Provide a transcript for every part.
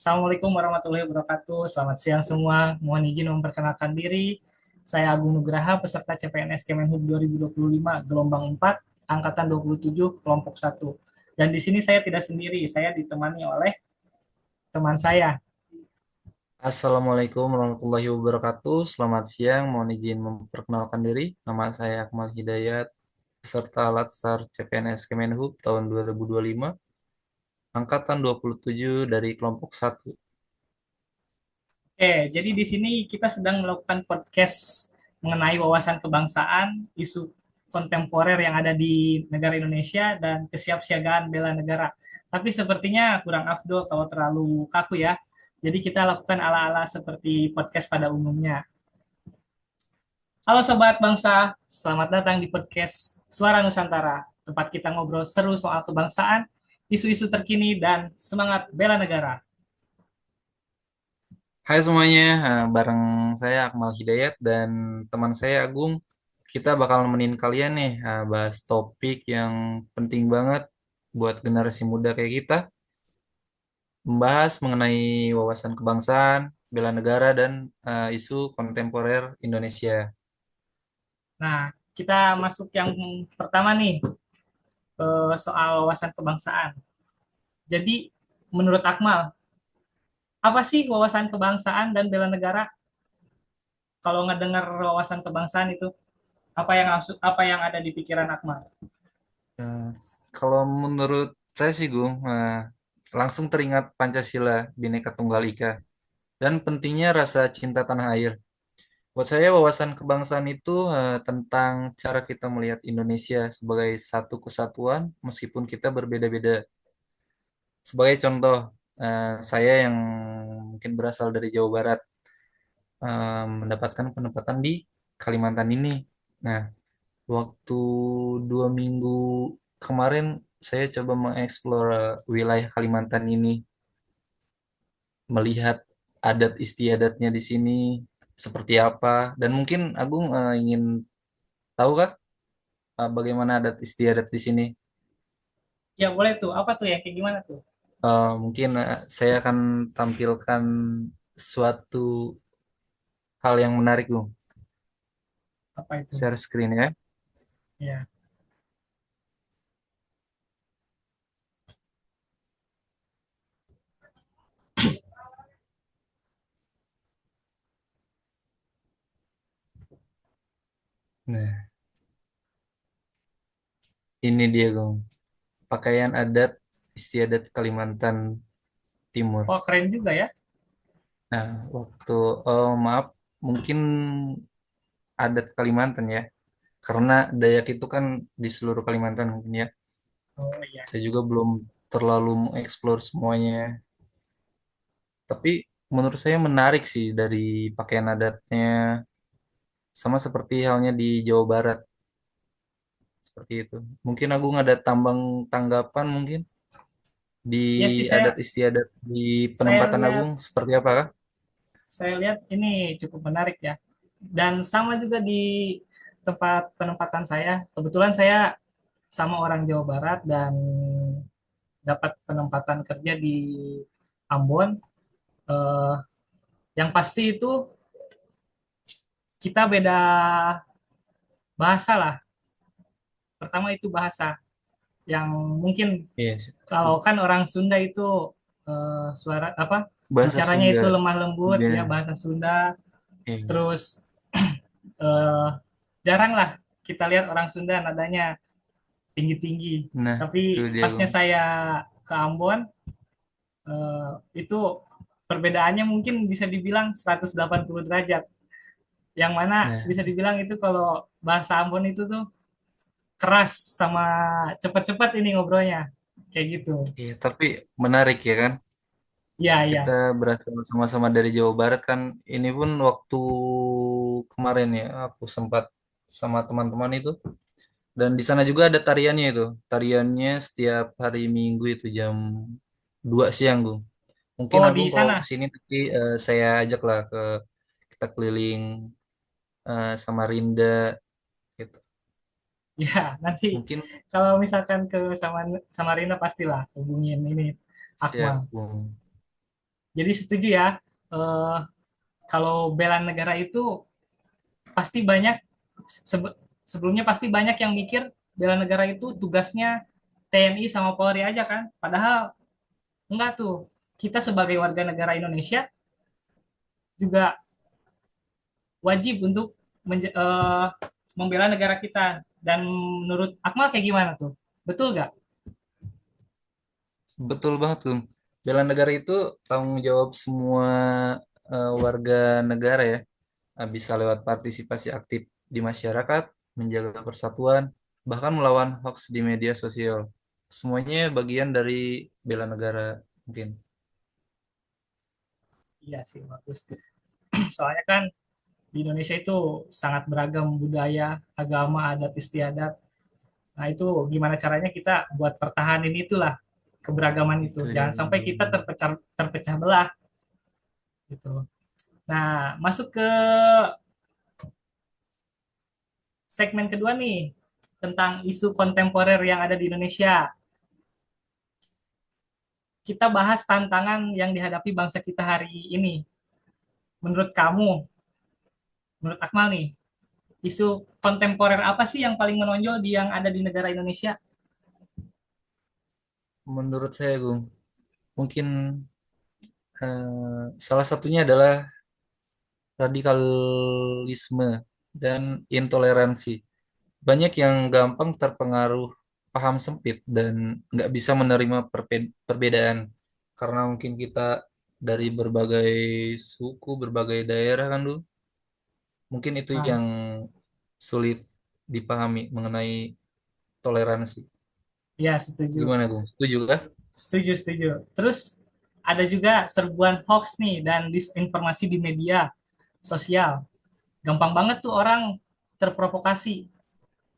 Assalamualaikum warahmatullahi wabarakatuh. Selamat siang semua. Mohon izin memperkenalkan diri. Saya Agung Nugraha, peserta CPNS Kemenhub 2025, gelombang 4, angkatan 27, kelompok 1. Dan di sini saya tidak sendiri, saya ditemani oleh teman saya. Assalamualaikum warahmatullahi wabarakatuh. Selamat siang. Mohon izin memperkenalkan diri. Nama saya Akmal Hidayat, peserta Latsar CPNS Kemenhub tahun 2025, angkatan 27 dari kelompok 1. Jadi di sini kita sedang melakukan podcast mengenai wawasan kebangsaan, isu kontemporer yang ada di negara Indonesia, dan kesiapsiagaan bela negara. Tapi sepertinya kurang afdol kalau terlalu kaku ya. Jadi kita lakukan ala-ala seperti podcast pada umumnya. Halo Sobat Bangsa, selamat datang di podcast Suara Nusantara, tempat kita ngobrol seru soal kebangsaan, isu-isu terkini, dan semangat bela negara. Hai semuanya, bareng saya Akmal Hidayat dan teman saya Agung. Kita bakal nemenin kalian nih bahas topik yang penting banget buat generasi muda kayak kita, membahas mengenai wawasan kebangsaan, bela negara, dan isu kontemporer Indonesia. Nah, kita masuk yang pertama nih, soal wawasan kebangsaan. Jadi, menurut Akmal, apa sih wawasan kebangsaan dan bela negara? Kalau ngedengar wawasan kebangsaan itu, apa yang ada di pikiran Akmal? Eh, Kalau menurut saya sih, Gung, langsung teringat Pancasila, Bhinneka Tunggal Ika, dan pentingnya rasa cinta tanah air. Buat saya, wawasan kebangsaan itu tentang cara kita melihat Indonesia sebagai satu kesatuan, meskipun kita berbeda-beda. Sebagai contoh, saya yang mungkin berasal dari Jawa Barat, mendapatkan penempatan di Kalimantan ini. Nah, waktu 2 minggu kemarin saya coba mengeksplor wilayah Kalimantan ini, melihat adat istiadatnya di sini seperti apa, dan mungkin Agung ingin tahu kah bagaimana adat istiadat di sini? Ya boleh tuh, apa tuh ya, kayak gimana tuh? Mungkin saya akan tampilkan suatu hal yang menarik, Gung. Apa itu? Share screen ya. Ya, Nah, ini dia, Gung. Pakaian adat istiadat Kalimantan Timur. oh keren juga ya. Nah, waktu maaf, mungkin adat Kalimantan ya, karena Dayak itu kan di seluruh Kalimantan mungkin ya. Oh iya. Saya juga belum terlalu mengeksplor semuanya, tapi menurut saya menarik sih dari pakaian adatnya, sama seperti halnya di Jawa Barat seperti itu. Mungkin Agung ada tambang tanggapan mungkin di Iya sih, adat istiadat di saya penempatan lihat Agung seperti apa kah? saya lihat ini cukup menarik ya. Dan sama juga di tempat penempatan saya. Kebetulan saya sama orang Jawa Barat dan dapat penempatan kerja di Ambon. Eh, yang pasti itu kita beda bahasa lah. Pertama itu bahasa yang mungkin Iya, kalau kan orang Sunda itu suara apa bahasa bicaranya itu Sunda. lemah lembut ya, Ya. bahasa Sunda. Iya. Terus eh, jarang lah kita lihat orang Sunda nadanya tinggi-tinggi. Nah, itu Tapi dia, pasnya Bang. saya ke Ambon, itu perbedaannya mungkin bisa dibilang 180 derajat. Yang mana Nah, bisa dibilang itu kalau bahasa Ambon itu tuh keras sama cepet-cepet ini ngobrolnya. Kayak gitu. iya, tapi menarik ya kan? Iya, Kita iya. berasal sama-sama dari Jawa Barat kan. Ini pun waktu kemarin ya, aku sempat sama teman-teman itu. Dan di sana juga ada tariannya itu. Tariannya setiap hari Minggu itu jam 2 siang, Bung. Mungkin Oh, Agung di kalau sana. kesini nanti saya ajak lah ke kita keliling Samarinda gitu. Ya, nanti Mungkin kalau misalkan ke Samarinda pastilah hubungin ini Akmal. siap, Bung. Jadi setuju ya, eh, kalau bela negara itu pasti banyak sebelumnya pasti banyak yang mikir bela negara itu tugasnya TNI sama Polri aja kan. Padahal enggak tuh. Kita sebagai warga negara Indonesia juga wajib untuk membela negara kita. Dan menurut Akmal kayak gimana tuh? Betul nggak? Betul banget, Gung. Bela negara itu tanggung jawab semua warga negara ya. Bisa lewat partisipasi aktif di masyarakat, menjaga persatuan, bahkan melawan hoax di media sosial. Semuanya bagian dari bela negara mungkin. Iya sih, bagus. Soalnya kan di Indonesia itu sangat beragam budaya, agama, adat istiadat. Nah, itu gimana caranya kita buat pertahanin itulah keberagaman itu. Itu ya. Jangan sampai kita terpecah terpecah belah gitu. Nah, masuk ke segmen kedua nih tentang isu kontemporer yang ada di Indonesia. Kita bahas tantangan yang dihadapi bangsa kita hari ini. Menurut kamu, menurut Akmal nih, isu kontemporer apa sih yang paling menonjol di yang ada di negara Indonesia? Menurut saya, Gung, mungkin salah satunya adalah radikalisme dan intoleransi. Banyak yang gampang terpengaruh paham sempit dan nggak bisa menerima perbedaan karena mungkin kita dari berbagai suku, berbagai daerah kan, Du. Mungkin itu Nah, yang sulit dipahami mengenai toleransi. ya setuju. Gimana, Gung? Setuju kah? Setuju, setuju. Terus ada juga serbuan hoax nih dan disinformasi di media sosial. Gampang banget tuh orang terprovokasi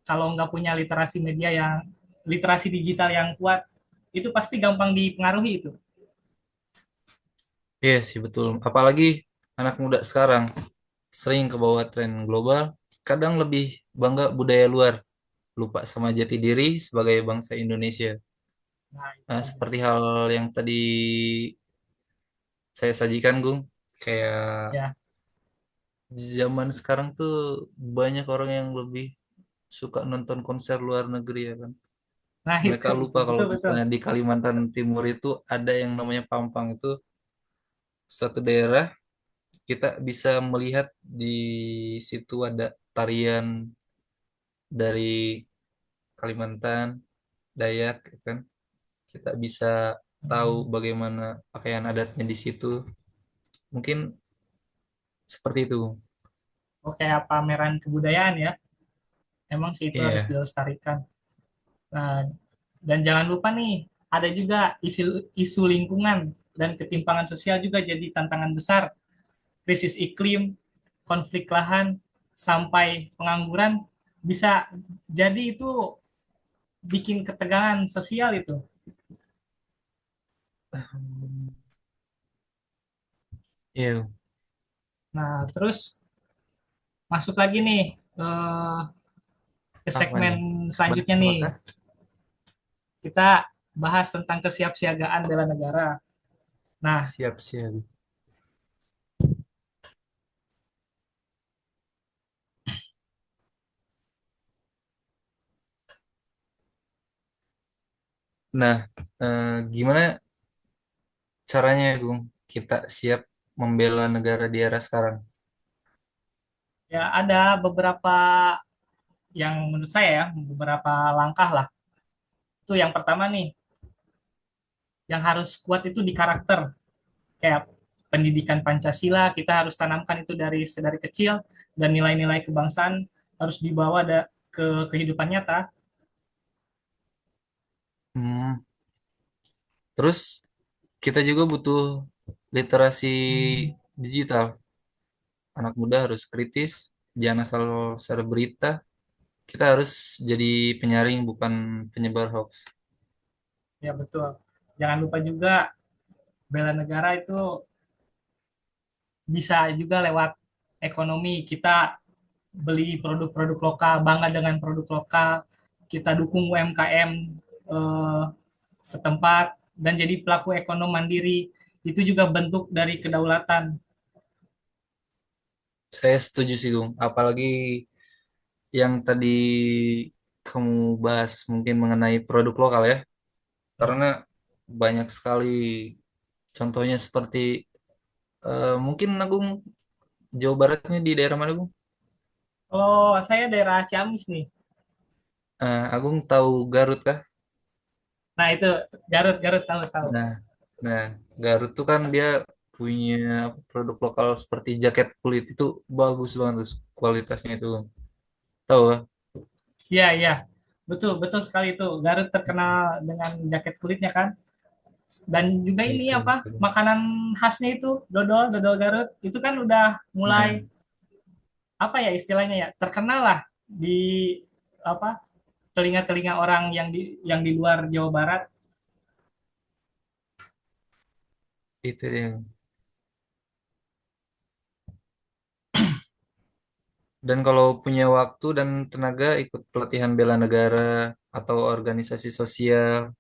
kalau nggak punya literasi media yang literasi digital yang kuat. Itu pasti gampang dipengaruhi itu. Iya sih, betul. Apalagi anak muda sekarang sering kebawa tren global, kadang lebih bangga budaya luar, lupa sama jati diri sebagai bangsa Indonesia. Nah, Nah, itu. seperti hal yang tadi saya sajikan, Gung, kayak Ya. zaman sekarang tuh banyak orang yang lebih suka nonton konser luar negeri ya kan. Nah, Mereka itu lupa kalau betul betul. misalnya di Kalimantan Timur itu ada yang namanya Pampang, itu satu daerah kita bisa melihat di situ ada tarian dari Kalimantan, Dayak, ya kan. Kita bisa tahu Hmm. bagaimana pakaian adatnya di situ. Mungkin seperti itu. Oh, kayak pameran kebudayaan ya. Emang sih itu harus Iya. dilestarikan. Nah, dan jangan lupa nih, ada juga isu isu lingkungan dan ketimpangan sosial juga jadi tantangan besar. Krisis iklim, konflik lahan, sampai pengangguran bisa jadi itu bikin ketegangan sosial itu. Iya. Nah, terus masuk lagi nih ke Apa segmen nih? Bahas selanjutnya nih. apakah? Kita bahas tentang kesiapsiagaan bela negara. Nah, Siap-siap. Nah, gimana caranya, Gung, kita siap membela negara di era sekarang? ya ada beberapa yang menurut saya ya, beberapa langkah lah. Itu yang pertama nih, yang harus kuat itu di karakter. Kayak pendidikan Pancasila, kita harus tanamkan itu dari kecil, dan nilai-nilai kebangsaan harus dibawa ke kehidupan nyata. Hmm, terus kita juga butuh literasi digital. Anak muda harus kritis, jangan asal share berita. Kita harus jadi penyaring bukan penyebar hoax. Ya betul. Jangan lupa juga bela negara itu bisa juga lewat ekonomi. Kita beli produk-produk lokal, bangga dengan produk lokal, kita dukung UMKM setempat, dan jadi pelaku ekonomi mandiri. Itu juga bentuk dari kedaulatan. Saya setuju sih, Gung. Apalagi yang tadi kamu bahas mungkin mengenai produk lokal ya. Ya. Karena banyak sekali contohnya seperti mungkin Agung Jawa Baratnya di daerah mana, Gung? Kalau saya daerah Ciamis nih. Agung tahu Garut kah? Nah itu Garut, Garut tahu-tahu. Nah, nah, Garut tuh kan dia punya produk lokal seperti jaket kulit itu bagus banget tuh kualitasnya itu. Tahu kan? Iya, iya. Betul, betul sekali itu. Garut terkenal dengan jaket kulitnya kan. Dan juga ini Itu. apa? Makanan khasnya itu dodol, dodol Garut. Itu kan udah Nah, mulai apa ya istilahnya ya? Terkenal lah di apa? Telinga-telinga orang yang di luar Jawa Barat. itu dia. Dan kalau punya waktu dan tenaga ikut pelatihan bela negara atau organisasi sosial,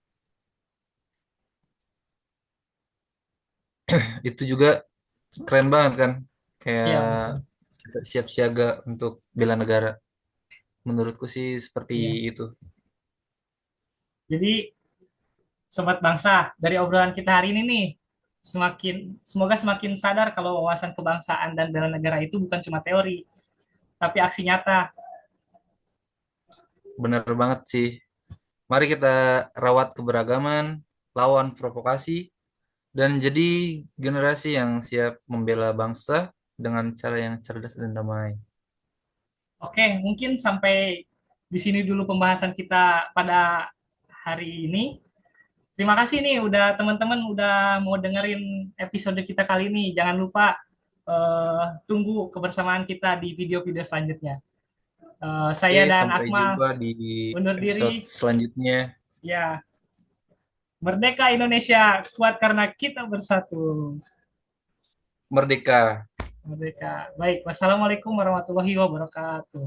itu juga keren banget kan? Kayak Iya, betul. kita siap siaga untuk bela negara. Menurutku sih seperti Iya. itu. Jadi sobat bangsa, dari obrolan kita hari ini nih, semoga semakin sadar kalau wawasan kebangsaan dan bela negara itu bukan cuma teori, tapi aksi nyata. Bener banget sih. Mari kita rawat keberagaman, lawan provokasi, dan jadi generasi yang siap membela bangsa dengan cara yang cerdas dan damai. Oke, mungkin sampai di sini dulu pembahasan kita pada hari ini. Terima kasih nih udah teman-teman udah mau dengerin episode kita kali ini. Jangan lupa tunggu kebersamaan kita di video-video selanjutnya. Oke, Saya dan sampai Akmal jumpa di undur episode diri. selanjutnya. Ya, Merdeka Indonesia, kuat karena kita bersatu. Merdeka! Merdeka. Baik, wassalamualaikum warahmatullahi wabarakatuh.